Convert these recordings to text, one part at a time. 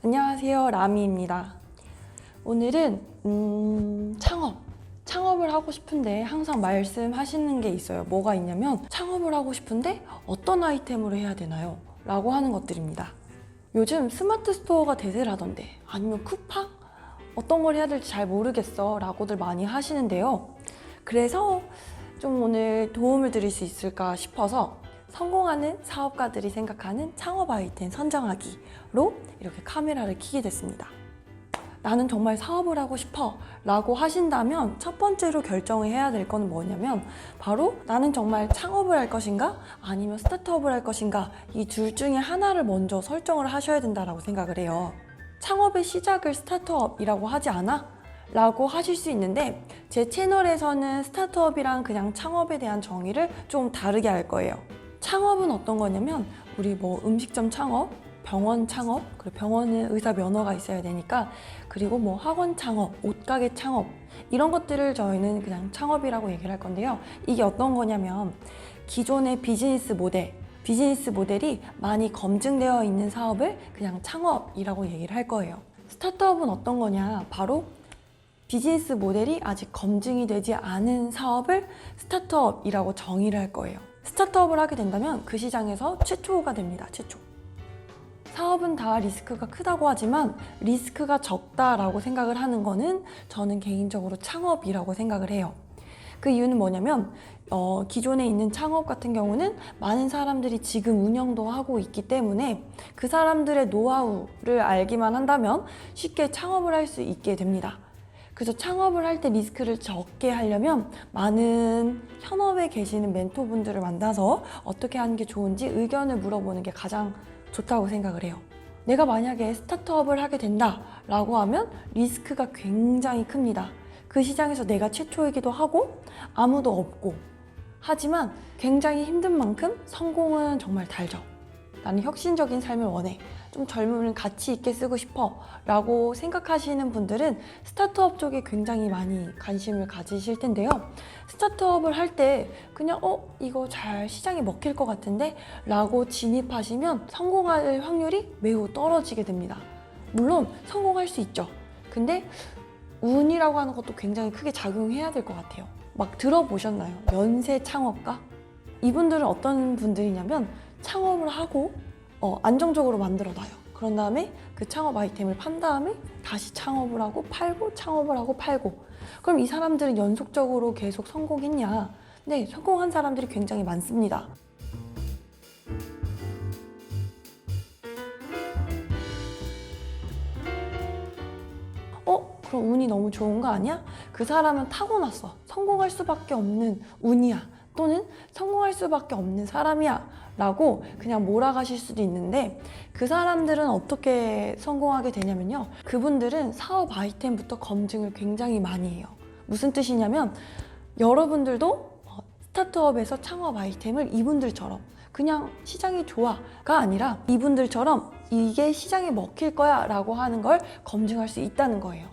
안녕하세요, 라미입니다. 오늘은 창업을 하고 싶은데 항상 말씀하시는 게 있어요. 뭐가 있냐면 창업을 하고 싶은데 어떤 아이템으로 해야 되나요? 라고 하는 것들입니다. 요즘 스마트 스토어가 대세라던데, 아니면 쿠팡? 어떤 걸 해야 될지 잘 모르겠어 라고들 많이 하시는데요. 그래서 좀 오늘 도움을 드릴 수 있을까 싶어서 성공하는 사업가들이 생각하는 창업 아이템 선정하기로 이렇게 카메라를 켜게 됐습니다. 나는 정말 사업을 하고 싶어 라고 하신다면 첫 번째로 결정을 해야 될 건 뭐냐면 바로 나는 정말 창업을 할 것인가 아니면 스타트업을 할 것인가, 이 둘 중에 하나를 먼저 설정을 하셔야 된다고 생각을 해요. 창업의 시작을 스타트업이라고 하지 않아? 라고 하실 수 있는데, 제 채널에서는 스타트업이랑 그냥 창업에 대한 정의를 좀 다르게 할 거예요. 창업은 어떤 거냐면 우리 음식점 창업, 병원 창업, 그리고 병원은 의사 면허가 있어야 되니까, 그리고 학원 창업, 옷가게 창업, 이런 것들을 저희는 그냥 창업이라고 얘기를 할 건데요. 이게 어떤 거냐면 기존의 비즈니스 모델이 많이 검증되어 있는 사업을 그냥 창업이라고 얘기를 할 거예요. 스타트업은 어떤 거냐, 바로 비즈니스 모델이 아직 검증이 되지 않은 사업을 스타트업이라고 정의를 할 거예요. 스타트업을 하게 된다면 그 시장에서 최초가 됩니다. 최초. 사업은 다 리스크가 크다고 하지만 리스크가 적다라고 생각을 하는 거는 저는 개인적으로 창업이라고 생각을 해요. 그 이유는 뭐냐면 기존에 있는 창업 같은 경우는 많은 사람들이 지금 운영도 하고 있기 때문에 그 사람들의 노하우를 알기만 한다면 쉽게 창업을 할 수 있게 됩니다. 그래서 창업을 할 때 리스크를 적게 하려면 많은 현업에 계시는 멘토분들을 만나서 어떻게 하는 게 좋은지 의견을 물어보는 게 가장 좋다고 생각을 해요. 내가 만약에 스타트업을 하게 된다라고 하면 리스크가 굉장히 큽니다. 그 시장에서 내가 최초이기도 하고 아무도 없고, 하지만 굉장히 힘든 만큼 성공은 정말 달죠. 나는 혁신적인 삶을 원해, 좀 젊음을 가치 있게 쓰고 싶어 라고 생각하시는 분들은 스타트업 쪽에 굉장히 많이 관심을 가지실 텐데요. 스타트업을 할 때 그냥 이거 잘 시장에 먹힐 것 같은데 라고 진입하시면 성공할 확률이 매우 떨어지게 됩니다. 물론 성공할 수 있죠. 근데 운이라고 하는 것도 굉장히 크게 작용해야 될 것 같아요. 막 들어보셨나요? 연쇄 창업가? 이분들은 어떤 분들이냐면 창업을 하고 안정적으로 만들어놔요. 그런 다음에 그 창업 아이템을 판 다음에 다시 창업을 하고 팔고, 창업을 하고 팔고. 그럼 이 사람들은 연속적으로 계속 성공했냐? 네, 성공한 사람들이 굉장히 많습니다. 그럼 운이 너무 좋은 거 아니야? 그 사람은 타고났어. 성공할 수밖에 없는 운이야. 또는 성공할 수밖에 없는 사람이야 라고 그냥 몰아가실 수도 있는데, 그 사람들은 어떻게 성공하게 되냐면요, 그분들은 사업 아이템부터 검증을 굉장히 많이 해요. 무슨 뜻이냐면 여러분들도 스타트업에서 창업 아이템을 이분들처럼 그냥 시장이 좋아가 아니라 이분들처럼 이게 시장에 먹힐 거야 라고 하는 걸 검증할 수 있다는 거예요.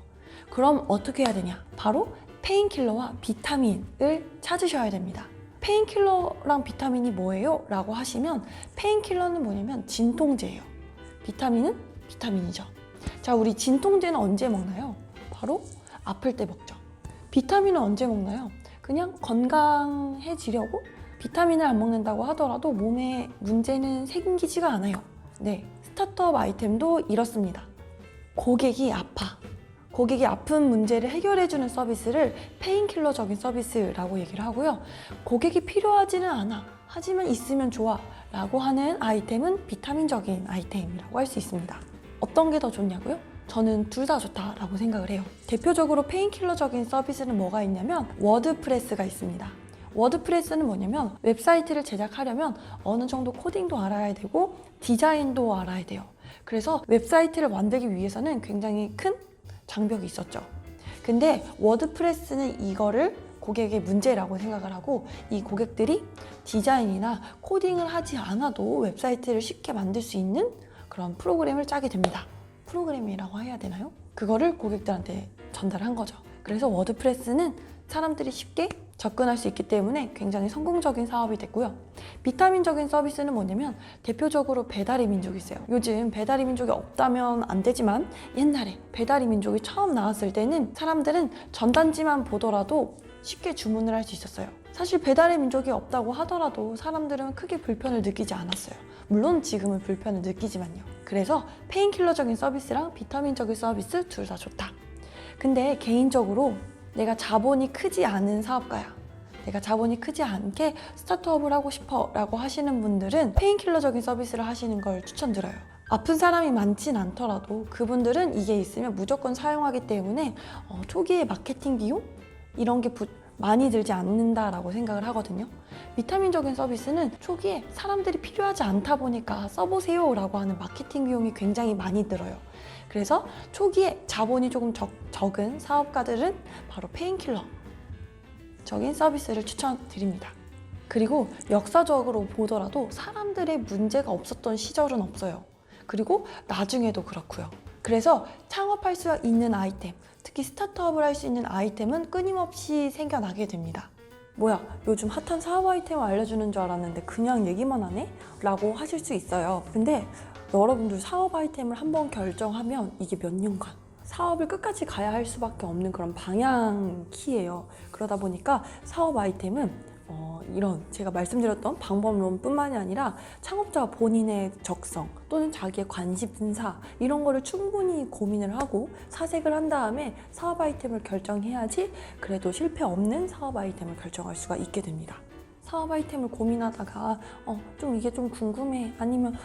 그럼 어떻게 해야 되냐? 바로 페인킬러와 비타민을 찾으셔야 됩니다. 페인킬러랑 비타민이 뭐예요? 라고 하시면, 페인킬러는 뭐냐면 진통제예요. 비타민은 비타민이죠. 자, 우리 진통제는 언제 먹나요? 바로 아플 때 먹죠. 비타민은 언제 먹나요? 그냥 건강해지려고. 비타민을 안 먹는다고 하더라도 몸에 문제는 생기지가 않아요. 네, 스타트업 아이템도 이렇습니다. 고객이 아픈 문제를 해결해주는 서비스를 페인킬러적인 서비스라고 얘기를 하고요. 고객이 필요하지는 않아, 하지만 있으면 좋아 라고 하는 아이템은 비타민적인 아이템이라고 할 수 있습니다. 어떤 게 더 좋냐고요? 저는 둘 다 좋다라고 생각을 해요. 대표적으로 페인킬러적인 서비스는 뭐가 있냐면 워드프레스가 있습니다. 워드프레스는 뭐냐면 웹사이트를 제작하려면 어느 정도 코딩도 알아야 되고 디자인도 알아야 돼요. 그래서 웹사이트를 만들기 위해서는 굉장히 큰 장벽이 있었죠. 근데 워드프레스는 이거를 고객의 문제라고 생각을 하고, 이 고객들이 디자인이나 코딩을 하지 않아도 웹사이트를 쉽게 만들 수 있는 그런 프로그램을 짜게 됩니다. 프로그램이라고 해야 되나요? 그거를 고객들한테 전달한 거죠. 그래서 워드프레스는 사람들이 쉽게 접근할 수 있기 때문에 굉장히 성공적인 사업이 됐고요. 비타민적인 서비스는 뭐냐면 대표적으로 배달의 민족이 있어요. 요즘 배달의 민족이 없다면 안 되지만 옛날에 배달의 민족이 처음 나왔을 때는 사람들은 전단지만 보더라도 쉽게 주문을 할 수 있었어요. 사실 배달의 민족이 없다고 하더라도 사람들은 크게 불편을 느끼지 않았어요. 물론 지금은 불편을 느끼지만요. 그래서 페인킬러적인 서비스랑 비타민적인 서비스 둘 다 좋다. 근데 개인적으로 내가 자본이 크지 않은 사업가야, 내가 자본이 크지 않게 스타트업을 하고 싶어 라고 하시는 분들은 페인킬러적인 서비스를 하시는 걸 추천드려요. 아픈 사람이 많진 않더라도 그분들은 이게 있으면 무조건 사용하기 때문에 초기에 마케팅 비용? 이런 게 많이 들지 않는다라고 생각을 하거든요. 비타민적인 서비스는 초기에 사람들이 필요하지 않다 보니까 써보세요 라고 하는 마케팅 비용이 굉장히 많이 들어요. 그래서 초기에 자본이 조금 적은 사업가들은 바로 페인킬러적인 서비스를 추천드립니다. 그리고 역사적으로 보더라도 사람들의 문제가 없었던 시절은 없어요. 그리고 나중에도 그렇고요. 그래서 창업할 수 있는 아이템, 특히 스타트업을 할 수 있는 아이템은 끊임없이 생겨나게 됩니다. 뭐야, 요즘 핫한 사업 아이템을 알려주는 줄 알았는데 그냥 얘기만 하네? 라고 하실 수 있어요. 근데 여러분들 사업 아이템을 한번 결정하면 이게 몇 년간 사업을 끝까지 가야 할 수밖에 없는 그런 방향 키예요. 그러다 보니까 사업 아이템은 이런 제가 말씀드렸던 방법론뿐만이 아니라 창업자 본인의 적성 또는 자기의 관심사 이런 거를 충분히 고민을 하고 사색을 한 다음에 사업 아이템을 결정해야지 그래도 실패 없는 사업 아이템을 결정할 수가 있게 됩니다. 사업 아이템을 고민하다가 좀 이게 좀 궁금해, 아니면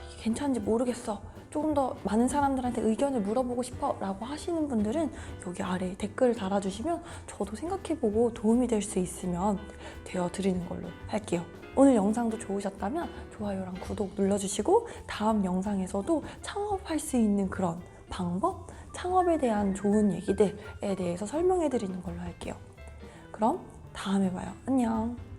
이게 괜찮은지 모르겠어, 조금 더 많은 사람들한테 의견을 물어보고 싶어 라고 하시는 분들은 여기 아래 댓글을 달아주시면 저도 생각해보고 도움이 될 수 있으면 되어드리는 걸로 할게요. 오늘 영상도 좋으셨다면 좋아요랑 구독 눌러주시고 다음 영상에서도 창업할 수 있는 그런 방법, 창업에 대한 좋은 얘기들에 대해서 설명해드리는 걸로 할게요. 그럼 다음에 봐요. 안녕.